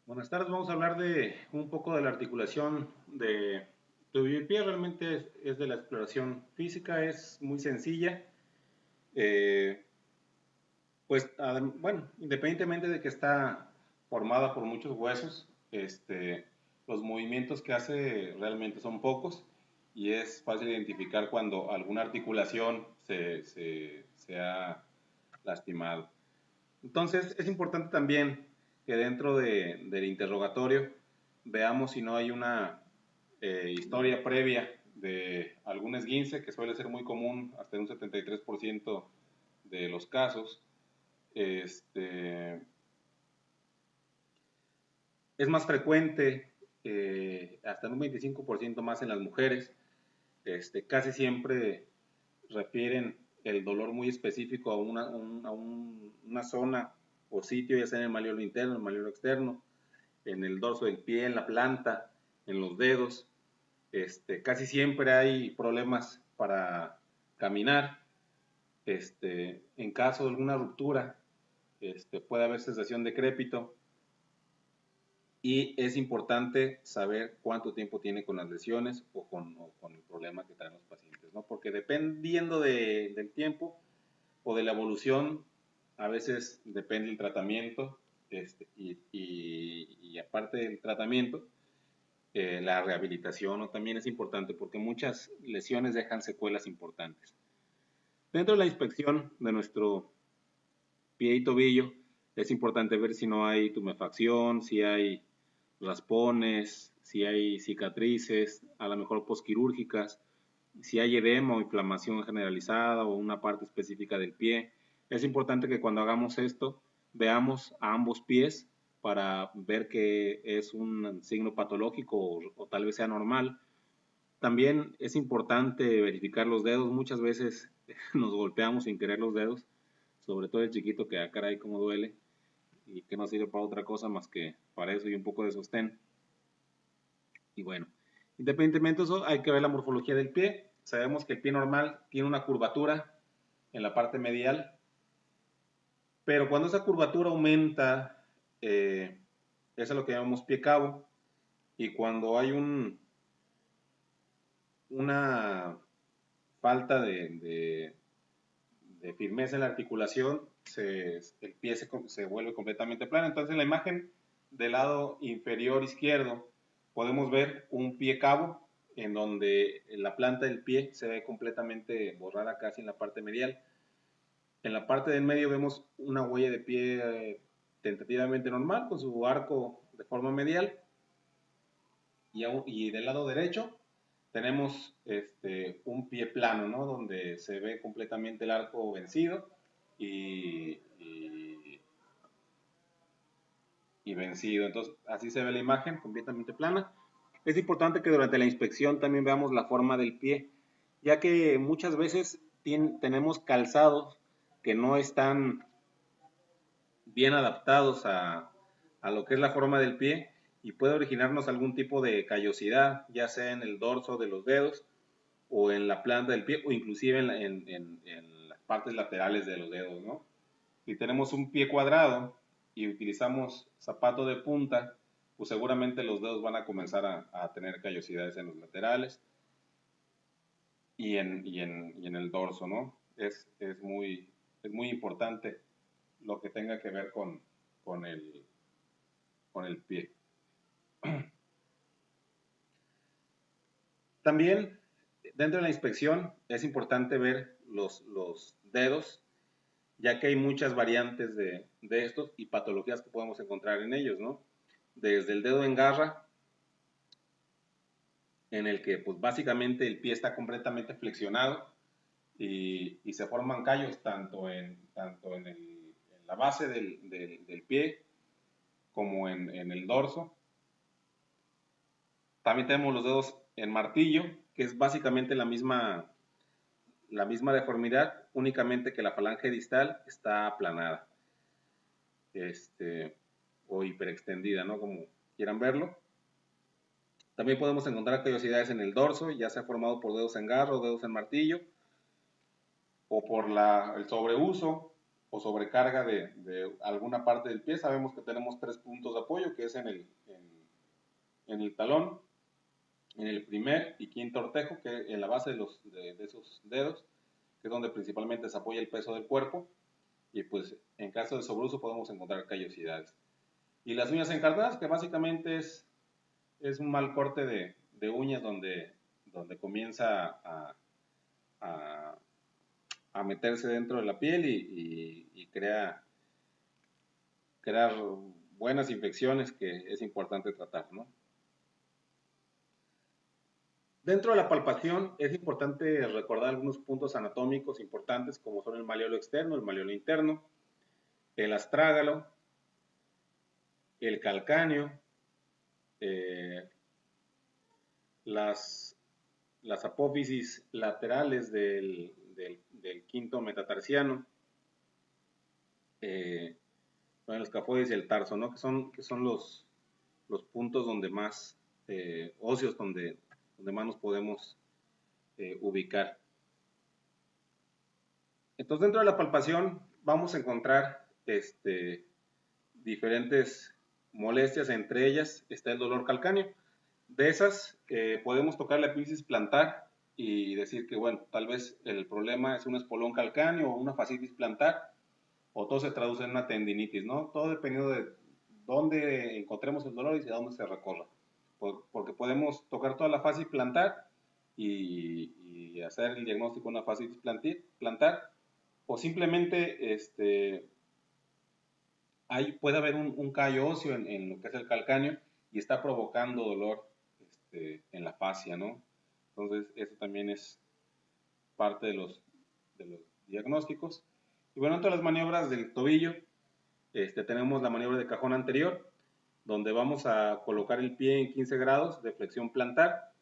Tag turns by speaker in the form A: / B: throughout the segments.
A: Buenas tardes, vamos a hablar de un poco de la articulación de tobillo y pie. Realmente es de la exploración física, es muy sencilla. Eh, bueno, independientemente de que está formada por muchos huesos, los movimientos que hace realmente son pocos y es fácil identificar cuando alguna articulación se ha lastimado. Entonces, es importante también que dentro del interrogatorio veamos si no hay una historia previa de algún esguince, que suele ser muy común, hasta en un 73% de los casos. Este, es más frecuente, hasta en un 25% más en las mujeres. Casi siempre refieren el dolor muy específico a una zona o sitio, ya sea en el malleolo interno, el malleolo externo, en el dorso del pie, en la planta, en los dedos. Casi siempre hay problemas para caminar. En caso de alguna ruptura, puede haber sensación de crépito y es importante saber cuánto tiempo tiene con las lesiones o con el problema que traen los pacientes, ¿no? Porque dependiendo del tiempo o de la evolución, a veces depende el tratamiento y aparte del tratamiento, la rehabilitación ¿no? También es importante porque muchas lesiones dejan secuelas importantes. Dentro de la inspección de nuestro pie y tobillo, es importante ver si no hay tumefacción, si hay raspones, si hay cicatrices, a lo mejor posquirúrgicas, si hay edema o inflamación generalizada o una parte específica del pie. Es importante que cuando hagamos esto veamos a ambos pies para ver que es un signo patológico o tal vez sea normal. También es importante verificar los dedos. Muchas veces nos golpeamos sin querer los dedos, sobre todo el chiquito que, caray, cómo duele y que no sirve para otra cosa más que para eso y un poco de sostén. Y bueno, independientemente de eso, hay que ver la morfología del pie. Sabemos que el pie normal tiene una curvatura en la parte medial, pero cuando esa curvatura aumenta, eso es lo que llamamos pie cabo, y cuando hay una falta de firmeza en la articulación, el pie se vuelve completamente plano. Entonces, en la imagen del lado inferior izquierdo podemos ver un pie cabo en donde la planta del pie se ve completamente borrada casi en la parte medial. En la parte del medio vemos una huella de pie tentativamente normal con su arco de forma medial y del lado derecho tenemos un pie plano, ¿no? Donde se ve completamente el arco vencido y, y, y vencido. Entonces, así se ve la imagen completamente plana. Es importante que durante la inspección también veamos la forma del pie, ya que muchas veces tenemos calzados que no están bien adaptados a lo que es la forma del pie y puede originarnos algún tipo de callosidad, ya sea en el dorso de los dedos o en la planta del pie o inclusive en las partes laterales de los dedos, ¿no? Si tenemos un pie cuadrado y utilizamos zapato de punta, pues seguramente los dedos van a comenzar a tener callosidades en los laterales y en el dorso, ¿no? Es muy importante lo que tenga que ver con el, con el pie. También dentro de la inspección es importante ver los dedos, ya que hay muchas variantes de estos y patologías que podemos encontrar en ellos, ¿no? Desde el dedo en garra, en el que pues básicamente el pie está completamente flexionado y se forman callos tanto en la base del pie como en el dorso. También tenemos los dedos en martillo, que es básicamente la misma deformidad, únicamente que la falange distal está aplanada o hiperextendida, ¿no? Como quieran verlo. También podemos encontrar callosidades en el dorso, ya sea formado por dedos en garra o dedos en martillo, o por el sobreuso o sobrecarga de alguna parte del pie, sabemos que tenemos 3 puntos de apoyo, que es en el talón, en el primer y quinto ortejo, que en la base de esos dedos, que es donde principalmente se apoya el peso del cuerpo, y pues en caso de sobreuso podemos encontrar callosidades. Y las uñas encarnadas, que básicamente es un mal corte de uñas donde comienza a, a meterse dentro de la piel y crear buenas infecciones que es importante tratar, ¿no? Dentro de la palpación es importante recordar algunos puntos anatómicos importantes como son el malleolo externo, el malleolo interno, el astrágalo, el calcáneo, eh, las, las apófisis laterales del quinto metatarsiano, bueno, el escafoides y el tarso, ¿no? Que son los puntos donde más óseos, donde más nos podemos ubicar. Entonces, dentro de la palpación vamos a encontrar diferentes molestias, entre ellas está el dolor calcáneo. De esas, podemos tocar la epífisis plantar y decir que, bueno, tal vez el problema es un espolón calcáneo o una fascitis plantar, o todo se traduce en una tendinitis, ¿no? Todo dependiendo de dónde encontremos el dolor y hacia dónde se recorra. Porque podemos tocar toda la fascia plantar y hacer el diagnóstico de una fascitis plantar, o simplemente puede haber un callo óseo en lo que es el calcáneo y está provocando dolor en la fascia, ¿no? Entonces, eso también es parte de los diagnósticos. Y bueno, entre las maniobras del tobillo, tenemos la maniobra de cajón anterior, donde vamos a colocar el pie en 15 grados de flexión plantar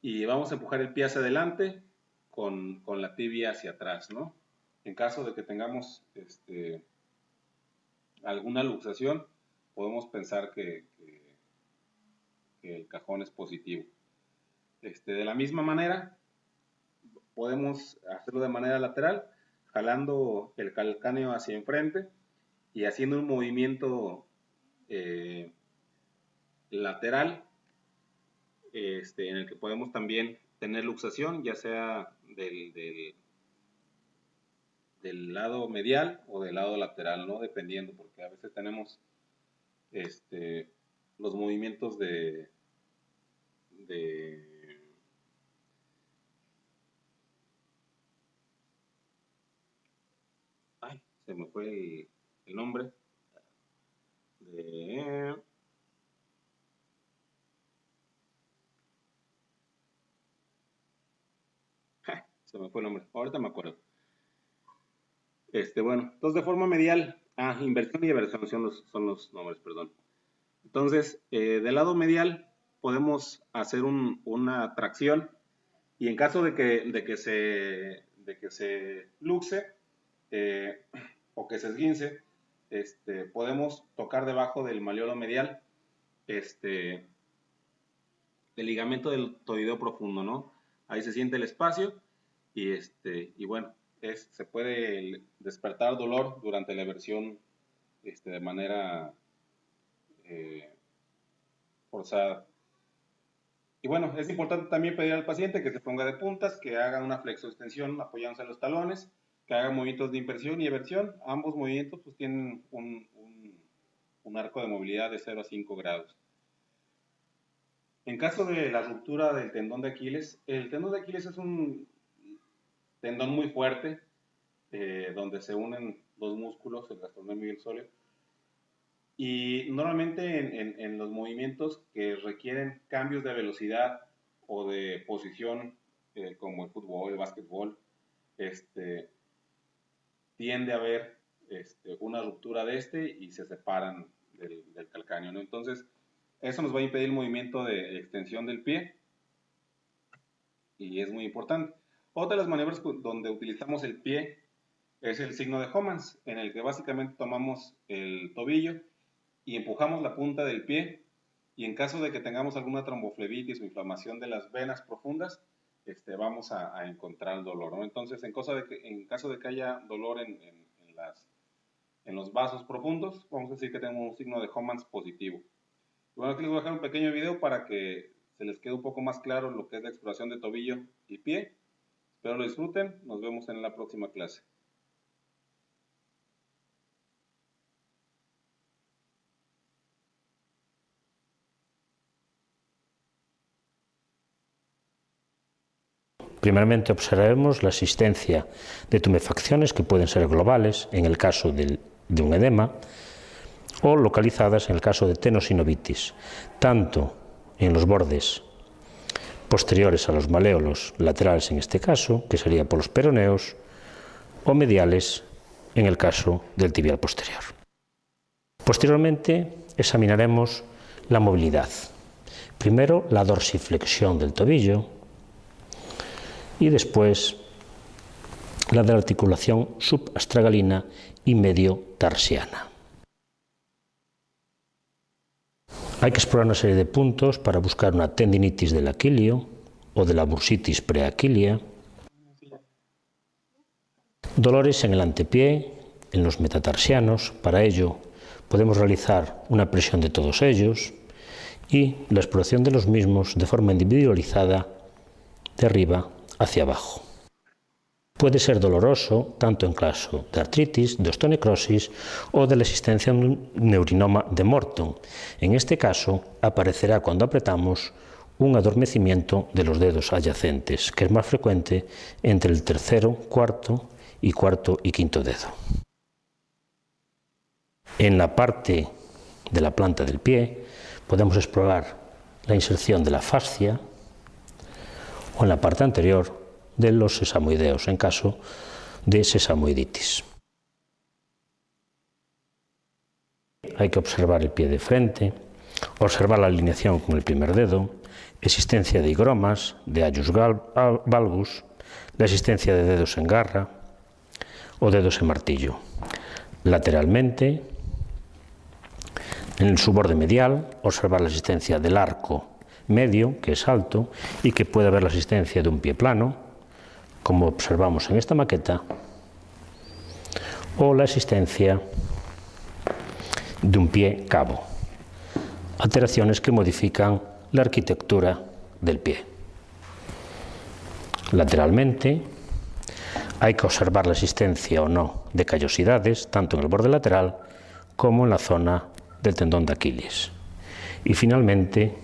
A: y vamos a empujar el pie hacia adelante con la tibia hacia atrás, ¿no? En caso de que tengamos alguna luxación, podemos pensar que el cajón es positivo. De la misma manera, podemos hacerlo de manera lateral, jalando el calcáneo hacia enfrente y haciendo un movimiento lateral en el que podemos también tener luxación, ya sea del lado medial o del lado lateral, ¿no? Dependiendo, porque a veces tenemos los movimientos de ay, se me fue el nombre de se me fue el nombre, ahorita me acuerdo. Bueno, entonces de forma medial, inversión y eversión son los nombres, perdón. Entonces, del lado medial podemos hacer una tracción y en caso de que se luxe o que se esguince, podemos tocar debajo del malleolo medial el ligamento del tobileo profundo, ¿no? Ahí se siente el espacio y bueno, se puede despertar dolor durante la eversión de manera forzada. Y bueno, es importante también pedir al paciente que se ponga de puntas, que haga una flexoextensión apoyándose en los talones, que haga movimientos de inversión y eversión. Ambos movimientos pues tienen un arco de movilidad de 0 a 5 grados. En caso de la ruptura del tendón de Aquiles, el tendón de Aquiles es un tendón muy fuerte, donde se unen dos músculos, el gastrocnemio y el sóleo. Y normalmente en los movimientos que requieren cambios de velocidad o de posición, como el fútbol, el básquetbol, tiende a haber una ruptura de y se separan del calcáneo, ¿no? Entonces, eso nos va a impedir el movimiento de extensión del pie y es muy importante. Otra de las maniobras donde utilizamos el pie es el signo de Homans, en el que básicamente tomamos el tobillo y empujamos la punta del pie y en caso de que tengamos alguna tromboflebitis o inflamación de las venas profundas, vamos a encontrar el dolor, ¿no? Entonces, en caso de que haya dolor en en los vasos profundos, vamos a decir que tenemos un signo de Homans positivo. Y bueno, aquí les voy a dejar un pequeño video para que se les quede un poco más claro lo que es la exploración de tobillo y pie. Espero lo disfruten, nos vemos en la próxima clase.
B: Primeramente observaremos la existencia de tumefacciones que pueden ser globales en el caso de un edema o localizadas en el caso de tenosinovitis, tanto en los bordes posteriores a los maléolos laterales en este caso, que sería por los peroneos, o mediales en el caso del tibial posterior. Posteriormente examinaremos la movilidad. Primero la dorsiflexión del tobillo, y después la de la articulación subastragalina y medio tarsiana. Hay que explorar una serie de puntos para buscar una tendinitis del aquilio o de la bursitis preaquilia, dolores en el antepié, en los metatarsianos. Para ello podemos realizar una presión de todos ellos y la exploración de los mismos de forma individualizada de arriba hacia abajo. Puede ser doloroso tanto en caso de artritis, de osteonecrosis o de la existencia de un neurinoma de Morton. En este caso aparecerá cuando apretamos un adormecimiento de los dedos adyacentes, que es más frecuente entre el tercero, cuarto y quinto dedo. En la parte de la planta del pie podemos explorar la inserción de la fascia o en la parte anterior de los sesamoideos, en caso de sesamoiditis. Hay que observar el pie de frente, observar la alineación con el primer dedo, existencia de higromas, de hallus valgus, la existencia de dedos en garra o dedos en martillo. Lateralmente, en su borde medial, observar la existencia del arco medio, que es alto, y que puede haber la existencia de un pie plano, como observamos en esta maqueta, o la existencia de un pie cabo. Alteraciones que modifican la arquitectura del pie. Lateralmente, hay que observar la existencia o no de callosidades, tanto en el borde lateral como en la zona del tendón de Aquiles. Y finalmente,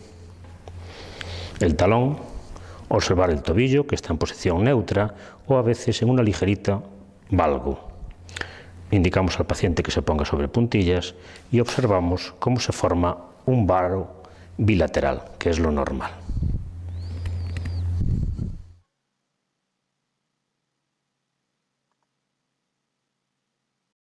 B: el talón, observar el tobillo, que está en posición neutra, o a veces en una ligerita valgo. Indicamos al paciente que se ponga sobre puntillas y observamos cómo se forma un varo bilateral, que es lo normal.